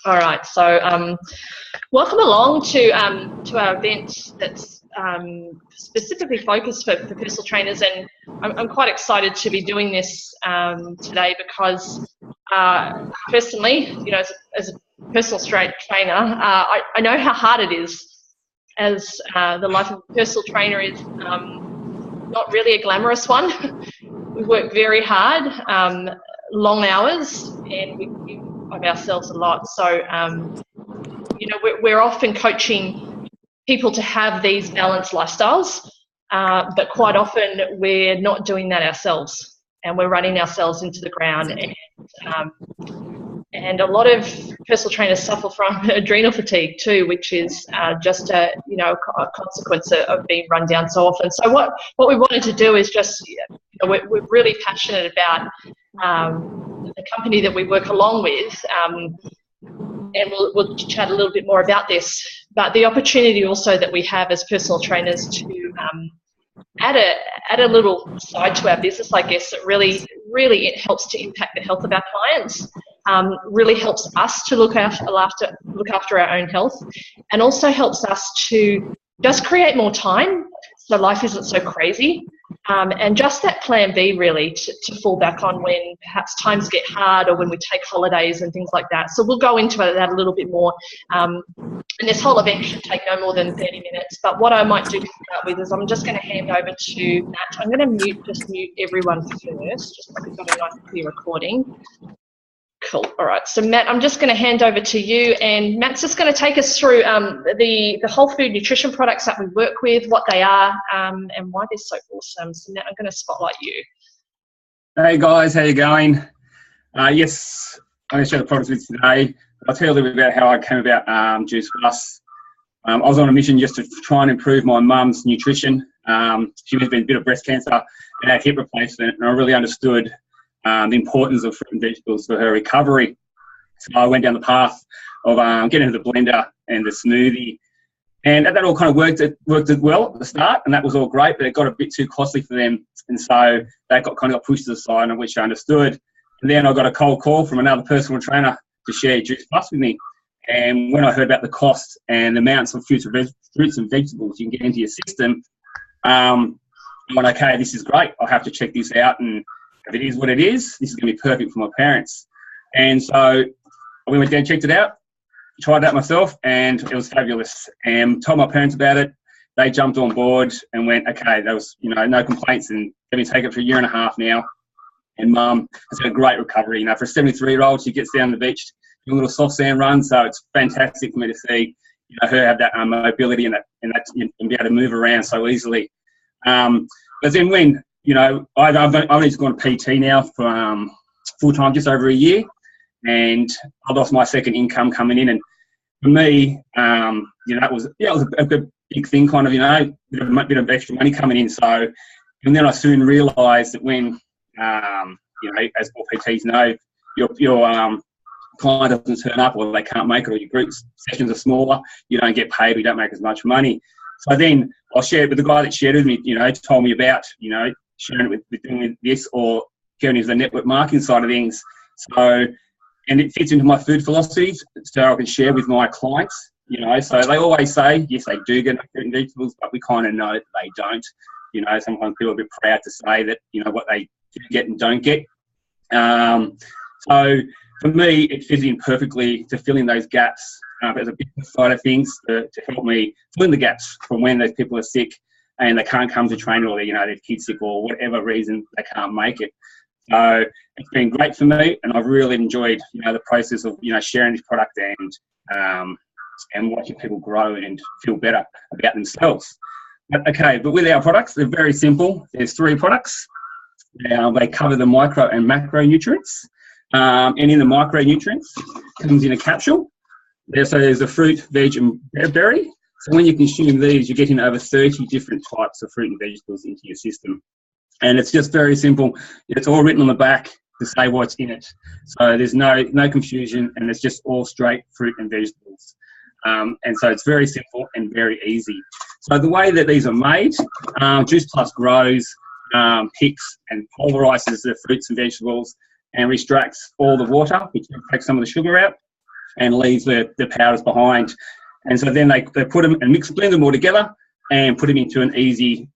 All right, so welcome along to our event that's specifically focused for personal trainers, and I'm quite excited to be doing this today because personally, you know, as a personal trainer, I know how hard it is, as the life of a personal trainer is not really a glamorous one. We work very hard, long hours, and we give of ourselves a lot. So, you know, we're often coaching people to have these balanced lifestyles, but quite often we're not doing that ourselves, and we're running ourselves into the ground. And a lot of personal trainers suffer from adrenal fatigue too, which is just a consequence of being run down so often. So what we wanted to do is just, you know, we're really passionate about the company that we work along with, and we'll chat a little bit more about this. But the opportunity also that we have as personal trainers to add a little side to our business, I guess, that really it helps to impact the health of our clients. Really helps us to look after our own health, and also helps us to just create more time so life isn't so crazy, and just that plan B really to fall back on when perhaps times get hard or when we take holidays and things like that. So we'll go into that a little bit more, and this whole event should take no more than 30 minutes. But what I might do to start with is I'm just going to hand over to Matt. I'm going to mute everyone first, just so we've got a nice clear recording. Cool. All right. So Matt, I'm just going to hand over to you, and Matt's just going to take us through the whole food nutrition products that we work with, what they are, and why they're so awesome. So Matt, I'm going to spotlight you. Hey guys, how you going? Yes, I'm going to share the products with you today. I'll tell you a little bit about how I came about Juice Plus. I was on a mission just to try and improve my mum's nutrition. She was been a bit of breast cancer and had hip replacement, and I really understood the importance of fruit and vegetables for her recovery. So I went down the path of getting into the blender and the smoothie, and that all kind of worked well at the start, and that was all great, but it got a bit too costly for them, and so that kind of got pushed to the side, which I understood. And then I got a cold call from another personal trainer to share Juice Plus with me, and when I heard about the cost and the amounts of fruits and vegetables you can get into your system, I went, okay, this is great, I'll have to check this out, and if it is what it is, this is going to be perfect for my parents. And so we went down and checked it out, tried it out myself, and it was fabulous. And told my parents about it. They jumped on board and went, okay, there was, you know, no complaints, and let me take it for 1.5 years now. And Mum has had a great recovery. You know, for a 73-year-old, she gets down the beach, do a little soft sand run, so it's fantastic for me to see, you know, her have that mobility and be able to move around so easily. But then when, you know, I've only just gone to PT now for full-time, just over 1 year, and I lost my second income coming in. And for me, you know, it was a big thing, kind of, you know, a bit of extra money coming in. So, and then I soon realised that when, you know, as all PTs know, your client doesn't turn up, or they can't make it, or your group sessions are smaller, you don't get paid, we don't make as much money. So then I shared with the guy that shared with me, you know, told me about, you know, sharing it with doing this, or going into the network marketing side of things. So, and it fits into my food philosophies, so I can share with my clients, you know. So they always say, yes, they do get fruit and vegetables, but we kind of know that they don't. You know, sometimes people are a bit proud to say that, you know, what they do get and don't get. So for me, it fits in perfectly to fill in those gaps as a business side of things, to help me fill in the gaps from when those people are sick and they can't come to train, or, you know, their kid's sick, or whatever reason they can't make it. So it's been great for me, and I've really enjoyed, you know, the process of, you know, sharing this product and watching people grow and feel better about themselves. But with our products, they're very simple. There's 3 products. They cover the micro and macronutrients, and in the micronutrients comes in a capsule. So there's a fruit, veg, and berry. So when you consume these, you're getting over 30 different types of fruit and vegetables into your system. And it's just very simple. It's all written on the back to say what's in it. So there's no confusion, and it's just all straight fruit and vegetables. And so it's very simple and very easy. So the way that these are made, Juice Plus grows, picks and pulverizes the fruits and vegetables and extracts all the water, which takes some of the sugar out. and leaves the powders behind. And so then they put them and blend them all together and put them into an easy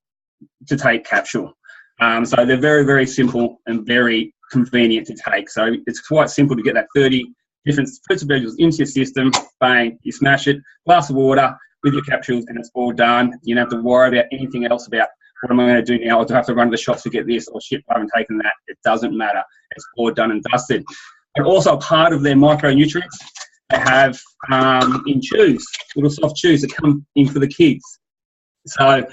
to take capsule. So they're very, very simple and very convenient to take. So it's quite simple to get that 30 different fruits and vegetables into your system. Bang, you smash it, glass of water with your capsules, and it's all done. You don't have to worry about anything else about what am I going to do now? Or do I have to run to the shops to get this? Or shit, I haven't taken that. It doesn't matter. It's all done and dusted. But also part of their micronutrients, they have in chews, little soft chews that come in for the kids. So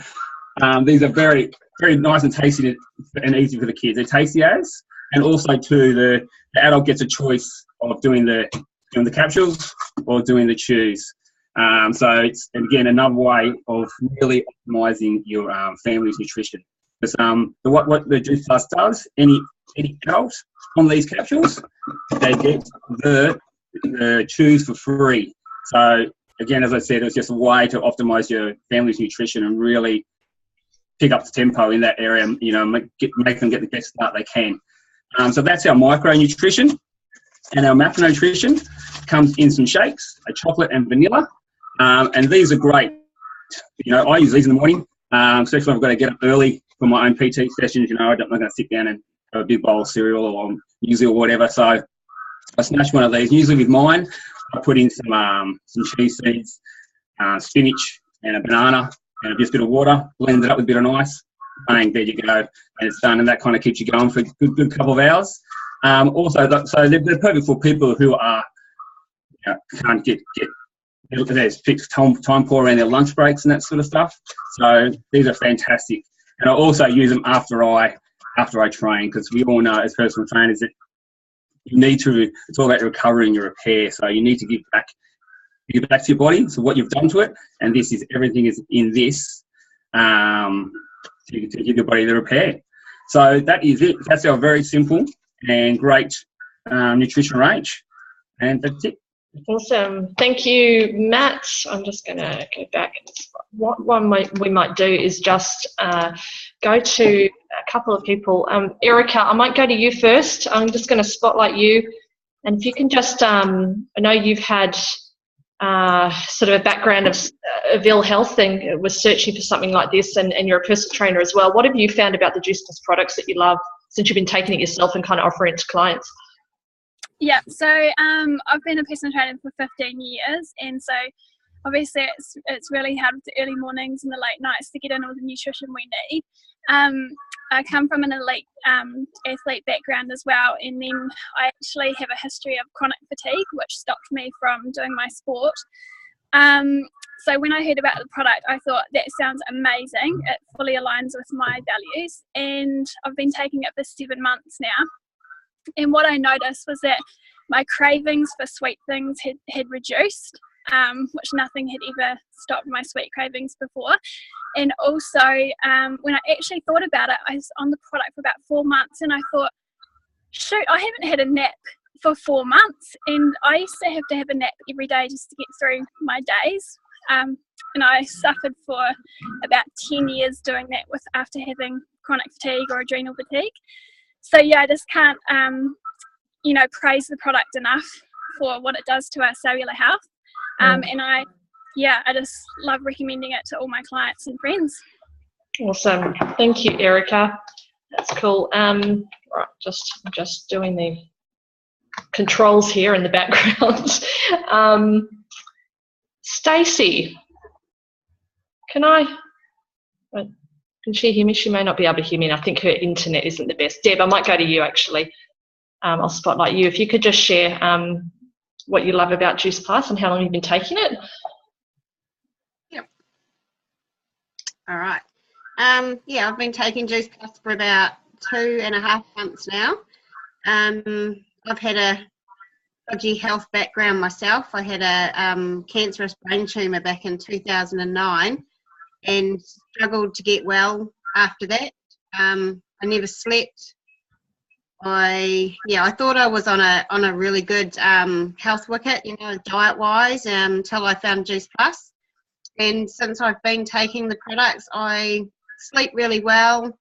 these are very, very nice and tasty and easy for the kids. They're tasty as, and also too, the adult gets a choice of doing the capsules or doing the chews. So it's, again, another way of really optimising your family's nutrition. Because what the Juice Plus does, any adult on these capsules, they get the chews for free. So again, as I said, it's just a way to optimise your family's nutrition and really pick up the tempo in that area. You know, make them get the best start they can. So that's our micronutrition, and our macronutrition comes in some shakes, a chocolate and vanilla. And these are great. You know, I use these in the morning, especially when I've got to get up early for my own PT sessions. You know, I'm not going to sit down and have a big bowl of cereal or muesli or whatever. So I smash one of these. Usually with mine, I put in some chia seeds, spinach, and a banana, and just a bit of water. Blend it up with a bit of ice. Bang, there you go, and it's done. And that kind of keeps you going for a good couple of hours. So they're perfect for people who are can't get. There's fixed time pour around their lunch breaks and that sort of stuff. So these are fantastic. And I also use them after I train, because we all know as personal trainers that you need to, it's all about recovery and your repair. So you need to give back to your body, so what you've done to it. And this is, everything is in this to give your body the repair. So that is it. That's our very simple and great nutrition range. And that's it. Awesome. Thank you, Matt. I'm just going to go back. What one we might do is just go to a couple of people. Erica, I might go to you first. I'm just going to spotlight you. And if you can just, I know you've had sort of a background of ill health and was searching for something like this, and you're a personal trainer as well. What have you found about the Juice Plus products that you love since you've been taking it yourself and kind of offering it to clients? Yeah, so I've been a personal trainer for 15 years, and so obviously it's really hard with the early mornings and the late nights to get in all the nutrition we need. I come from an elite athlete background as well, and then I actually have a history of chronic fatigue, which stopped me from doing my sport. So when I heard about the product, I thought, that sounds amazing. It fully aligns with my values, and I've been taking it for 7 months now. And what I noticed was that my cravings for sweet things had reduced, which nothing had ever stopped my sweet cravings before. And also, when I actually thought about it, I was on the product for about 4 months, and I thought, shoot, I haven't had a nap for 4 months. And I used to have a nap every day just to get through my days. And I suffered for about 10 years doing that after having chronic fatigue or adrenal fatigue. So yeah, I just can't, praise the product enough for what it does to our cellular health. And I just love recommending it to all my clients and friends. Awesome. Thank you, Erica. That's cool. Right, just doing the controls here in the background. Stacey, can she hear me? She may not be able to hear me, and I think her internet isn't the best. Deb, I might go to you actually. I'll spotlight you. If you could just share what you love about Juice Plus and how long you've been taking it. Yep. All right. I've been taking Juice Plus for about 2.5 months now. I've had a dodgy health background myself. I had a cancerous brain tumour back in 2009 and struggled to get well after that. I never slept. I thought I was on a really good health wicket, diet wise, until I found Juice Plus. And since I've been taking the products, I sleep really well.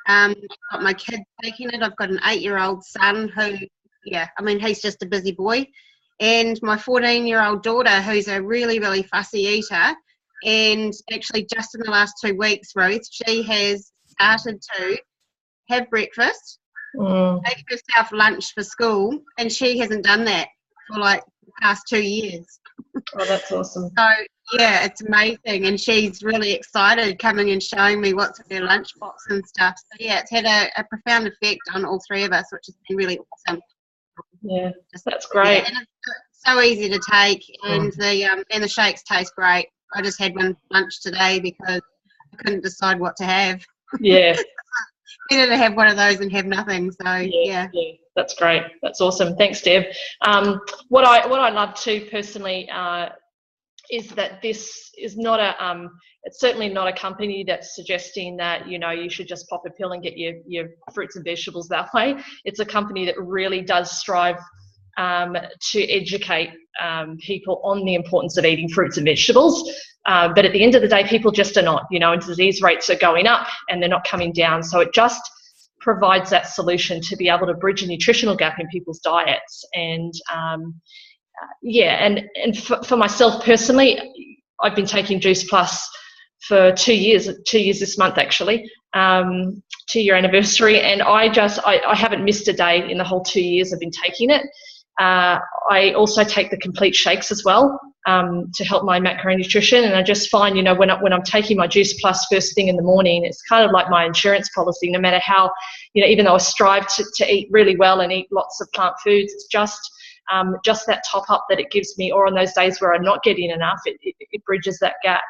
I've got my kids taking it. I've got an 8-year-old son who, he's just a busy boy. And my 14-year-old daughter, who's a really, really fussy eater, and actually just in the last 2 weeks, Ruth, she has started to have breakfast, make herself lunch for school, and she hasn't done that for like the past 2 years. Oh, that's awesome. So, yeah, it's amazing. And she's really excited coming and showing me what's in her lunchbox and stuff. So, yeah, it's had a profound effect on all three of us, which has been really awesome. Yeah, that's great. Yeah, and it's so easy to take, and the shakes taste great. I just had one for lunch today because I couldn't decide what to have. Yeah. Better to have one of those and have nothing. So yeah. That's great. That's awesome. Thanks, Deb. What I love too personally is that this is not a it's certainly not a company that's suggesting that, you know, you should just pop a pill and get your fruits and vegetables that way. It's a company that really does strive to educate people on the importance of eating fruits and vegetables. But at the end of the day, people just are not, you know, and disease rates are going up and they're not coming down. So it just provides that solution to be able to bridge a nutritional gap in people's diets. And and for myself personally, I've been taking Juice Plus for 2 years this month actually, 2-year anniversary, and I haven't missed a day in the whole 2 years I've been taking it. I also take the complete shakes as well to help my macronutrition, and I just find, you know, when I'm taking my Juice Plus first thing in the morning, it's kind of like my insurance policy. No matter how, you know, even though I strive to eat really well and eat lots of plant foods, it's just that top up that it gives me, or on those days where I'm not getting enough, it bridges that gap.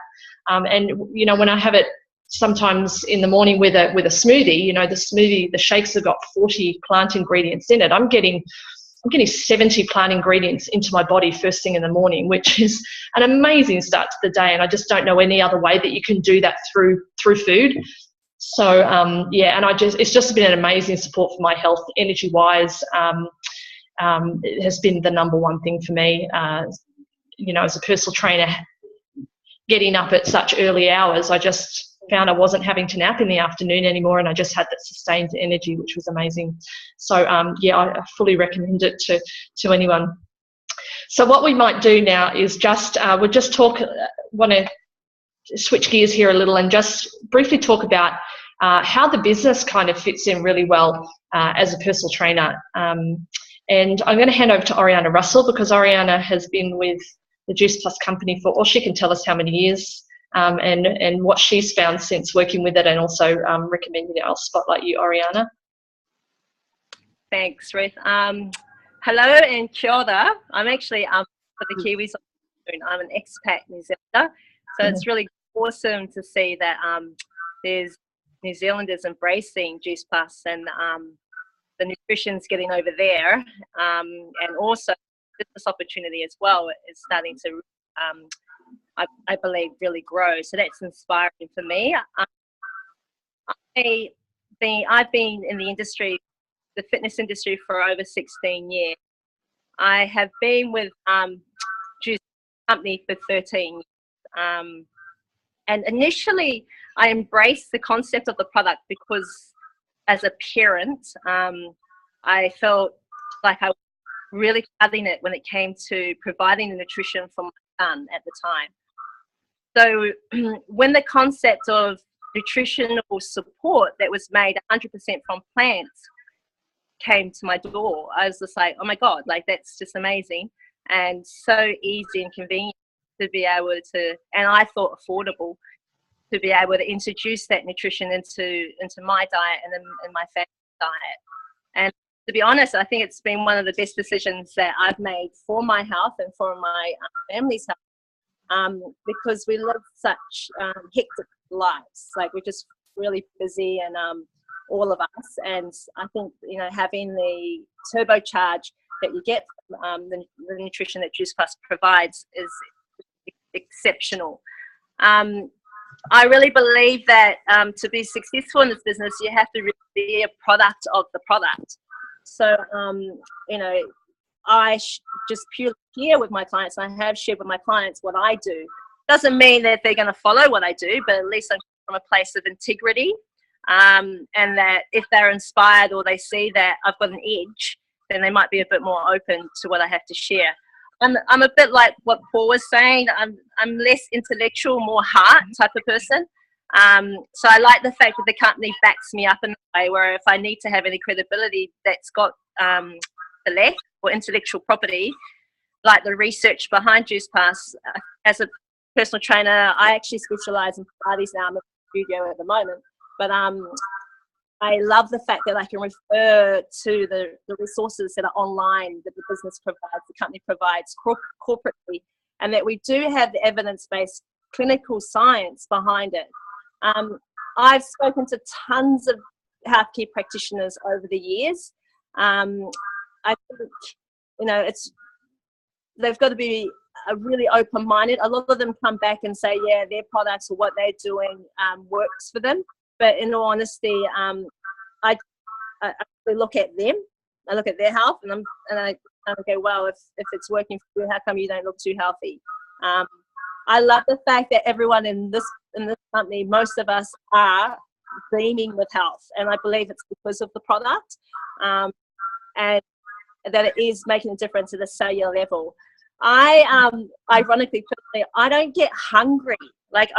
And you know, when I have it sometimes in the morning with a smoothie, you know, the shakes have got 40 plant ingredients in it. I'm getting 70 plant ingredients into my body first thing in the morning, which is an amazing start to the day. And I just don't know any other way that you can do that through food. So and it's just been an amazing support for my health, energy wise. It has been the number one thing for me. You know, as a personal trainer, getting up at such early hours, I just found I wasn't having to nap in the afternoon anymore, and I just had that sustained energy, which was amazing. So I fully recommend it to anyone. So what we might do now is we'll just want to switch gears here a little and just briefly talk about how the business kind of fits in really well as a personal trainer. And I'm going to hand over to Oriana Russell, because Oriana has been with the Juice Plus company for, or she can tell us how many years, and what she's found since working with it, and also recommending it. I'll spotlight you, Oriana. Thanks, Ruth. Hello and kia ora. I'm actually for the Kiwis. I'm an expat New Zealander, so it's really awesome to see that there's New Zealanders embracing Juice Plus, and the nutrition's getting over there, and also business opportunity as well is starting to, I believe, really grow. So that's inspiring for me. I've been in the industry, the fitness industry, for over 16 years. I have been with Juice Company for 13 years. And initially, I embraced the concept of the product because, as a parent, I felt like I was really cutting it when it came to providing the nutrition for my son at the time. So when the concept of nutritional support that was made 100% from plants came to my door, I was just like, oh my God, like that's just amazing and so easy and convenient to be able to, and I thought affordable, to be able to introduce that nutrition into my diet and my family's diet. And to be honest, I think it's been one of the best decisions that I've made for my health and for my family's health, because we live such hectic lives. Like, we're just really busy, and all of us. And I think, you know, having the turbocharge that you get from the nutrition that Juice Plus provides is exceptional. I really believe that to be successful in this business, you have to really be a product of the product. So, you know, I just purely share with my clients, and I have shared with my clients what I do. Doesn't mean that they're going to follow what I do, but at least I'm from a place of integrity, and that if they're inspired or they see that I've got an edge, then they might be a bit more open to what I have to share. I'm a bit like what Paul was saying. I'm less intellectual, more heart type of person. So I like the fact that the company backs me up in a way where if I need to have any credibility that's got intellect or intellectual property, like the research behind JuicePass. As a personal trainer, I actually specialise in Pilates now. I'm in the studio at the moment, but I love the fact that I can refer to the resources that are online that the business provides, the company provides corporately, and that we do have the evidence-based clinical science behind it. I've spoken to tons of healthcare practitioners over the years. I think, you know, they've got to be really open-minded. A lot of them come back and say, yeah, their products or what they're doing works for them. But in all honesty, I look at them. I look at their health, and I go, well, if it's working for you, how come you don't look too healthy? I love the fact that everyone in this company, most of us are beaming with health, and I believe it's because of the product, and that it is making a difference at a cellular level. Ironically, personally, I don't get hungry. Like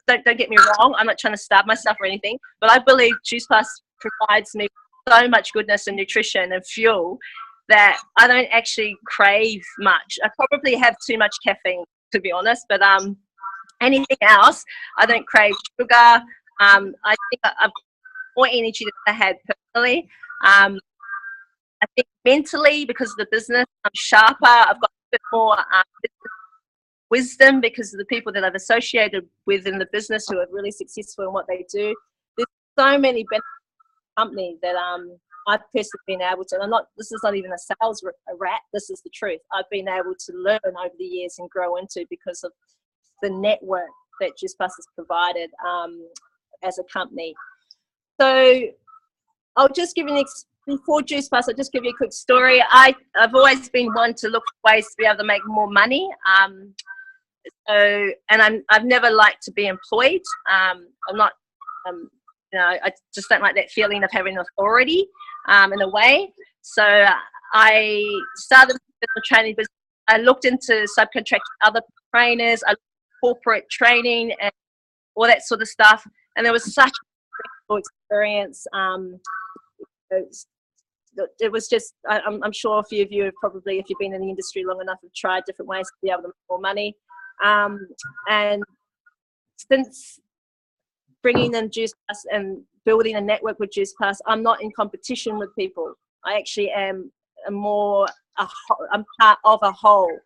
don't get me wrong, I'm not trying to starve myself or anything, but I believe JuicePass provides me so much goodness and nutrition and fuel that I don't actually crave much. I probably have too much caffeine, to be honest, but anything else, I don't crave sugar. I think I've more energy than I had personally. I think mentally, because of the business, I'm sharper. I've got a bit more wisdom because of the people that I've associated with in the business who are really successful in what they do. There's so many benefits of the company that I've personally been able to, and this is not even a sales rat, this is the truth. I've been able to learn over the years and grow into because of the network that JuicePass has provided as a company. So I'll just give you before JuicePass, I'll just give you a quick story. I've always been one to look for ways to be able to make more money. I've never liked to be employed. I'm not, you know, I just don't like that feeling of having authority in a way. So I started the training business. I looked into subcontracting other trainers, I looked at corporate training and all that sort of stuff. And there was such a experience. It was just, I'm sure a few of you have probably, if you've been in the industry long enough, have tried different ways to be able to make more money. And since bringing in JuicePass and building a network with JuicePass, I'm not in competition with people. I actually am I'm part of a whole.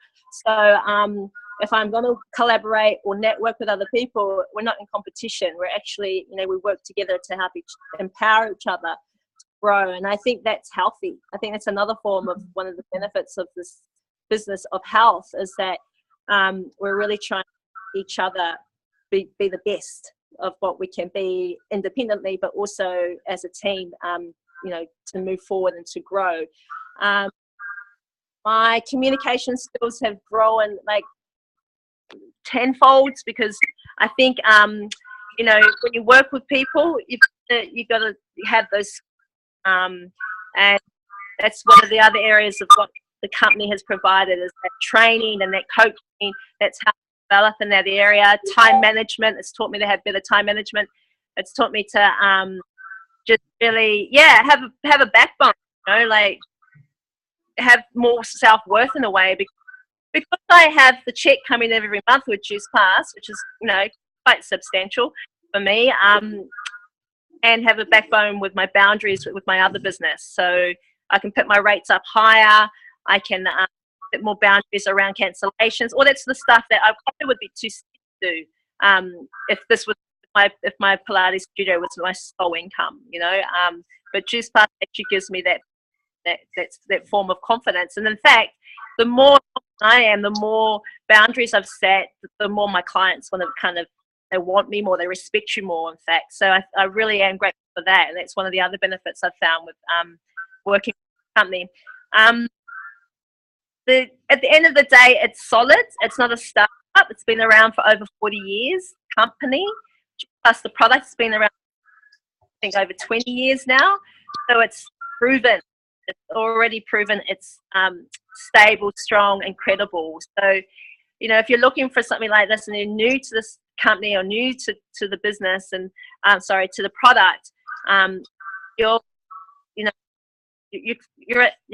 So if I'm going to collaborate or network with other people, we're not in competition. We're actually, you know, we work together to help empower each other to grow. And I think that's healthy. I think that's another form of one of the benefits of this business of health is that we're really trying to each other be the best of what we can be independently, but also as a team, you know, to move forward and to grow. My communication skills have grown like tenfold because I think, you know, when you work with people, you've got to have those, and that's one of the other areas of what the company has provided is that training and that coaching. That's how I develop in that area. Time management, it's taught me to have better time management. It's taught me to just really, have a backbone, you know, like have more self-worth in a way because I have the check coming every month with JuicePass, which is, you know, quite substantial for me, and have a backbone with my boundaries with my other business. So I can put my rates up higher. I can put more boundaries around cancellations. All that sort of stuff that I probably would be too scared to do if my Pilates studio was my sole income, you know. But JuicePass actually gives me that form of confidence. And in fact, the more I am, the more boundaries I've set, the more my clients want to they want me more, they respect you more, in fact. So I really am grateful for that. And that's one of the other benefits I've found with working with the company. At the end of the day, it's solid. It's not a startup. It's been around for over 40 years, company. Plus the product's been around, I think, over 20 years now. So it's proven. It's already proven it's stable, strong, and credible. So, you know, if you're looking for something like this and you're new to this company or new to the business and to the product, you're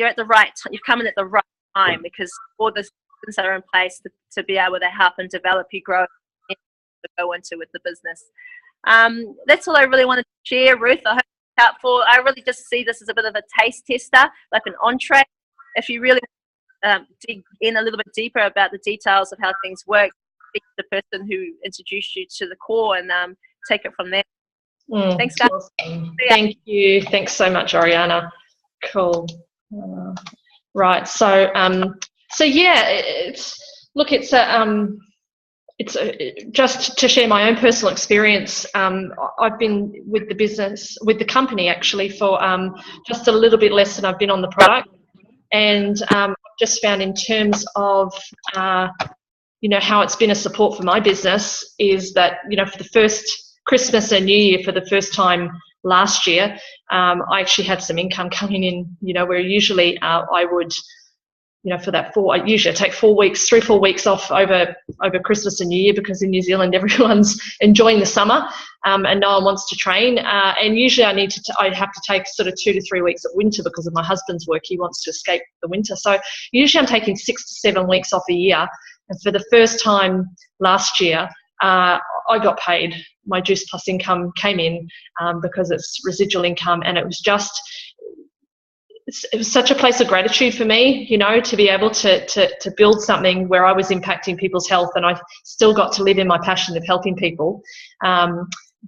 at the right time. You've come in at the right time, because all the systems that are in place to be able to help and develop you grow to go into with the business. That's all I really wanted to share, Ruth. I hope it's helpful. I really just see this as a bit of a taste tester, like an entree. If you really dig in a little bit deeper about the details of how things work, speak to the person who introduced you to the core and take it from there. Thanks, guys. Awesome. Thank you. Thanks so much, Oriana. Cool. Right. So, yeah, it's just to share my own personal experience. I've been with the company actually for just a little bit less than I've been on the product, and just found in terms of you know, how it's been a support for my business is that, you know, for the first Christmas and New Year, for the first time last year, I actually had some income coming in, you know, where usually I would, you know, I usually take 3 or 4 weeks off over Christmas and New Year, because in New Zealand everyone's enjoying the summer and no one wants to train. And usually I have to take sort of 2 to 3 weeks at winter because of my husband's work. He wants to escape the winter. So usually I'm taking 6 to 7 weeks off a year. And for the first time last year, I got paid. My Juice Plus income came in because it's residual income, and it was such a place of gratitude for me, you know, to be able to build something where I was impacting people's health, and I still got to live in my passion of helping people.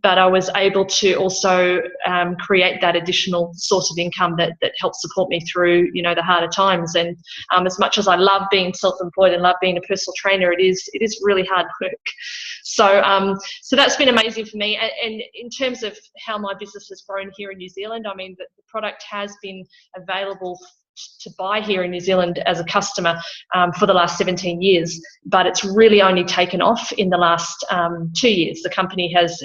But I was able to also create that additional source of income that helped support me through, you know, the harder times. And as much as I love being self-employed and love being a personal trainer, it is really hard work. So that's been amazing for me. And in terms of how my business has grown here in New Zealand, I mean, the product has been available to buy here in New Zealand as a customer for the last 17 years, but it's really only taken off in the last 2 years. The company has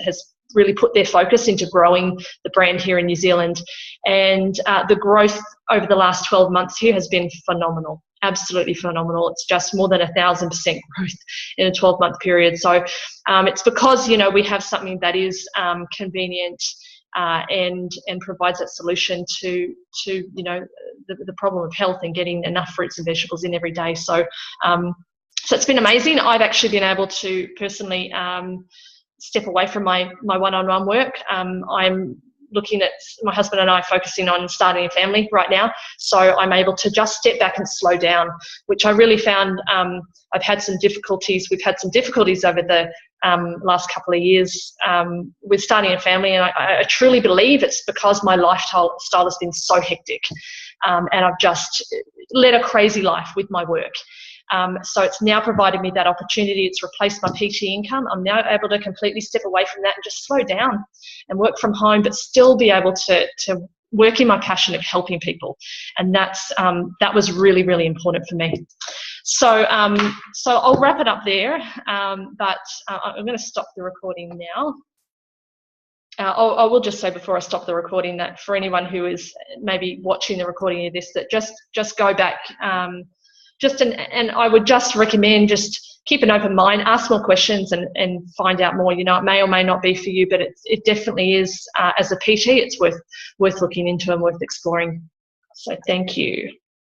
really put their focus into growing the brand here in New Zealand, and the growth over the last 12 months here has been phenomenal, absolutely phenomenal. It's just more than 1,000% growth in a 12-month period. So it's because, you know, we have something that is convenient and provides that solution to you know, the problem of health and getting enough fruits and vegetables in every day. So so it's been amazing. I've actually been able to personally step away from my one-on-one work. I'm looking at my husband and I focusing on starting a family right now, so I'm able to just step back and slow down, which I really found. We've had some difficulties over the last couple of years with starting a family, and I truly believe it's because my lifestyle has been so hectic, and I've just led a crazy life with my work. So it's now provided me that opportunity. It's replaced my PT income. I'm now able to completely step away from that and just slow down and work from home, but still be able to work in my passion of helping people. And that was really, really important for me. So I'll wrap it up there, but I'm going to stop the recording now. I will just say before I stop the recording that for anyone who is maybe watching the recording of this, that just go back. And I would just recommend just keep an open mind, ask more questions and find out more. You know, it may or may not be for you, but it definitely is, as a PT, it's worth looking into and worth exploring. So thank you.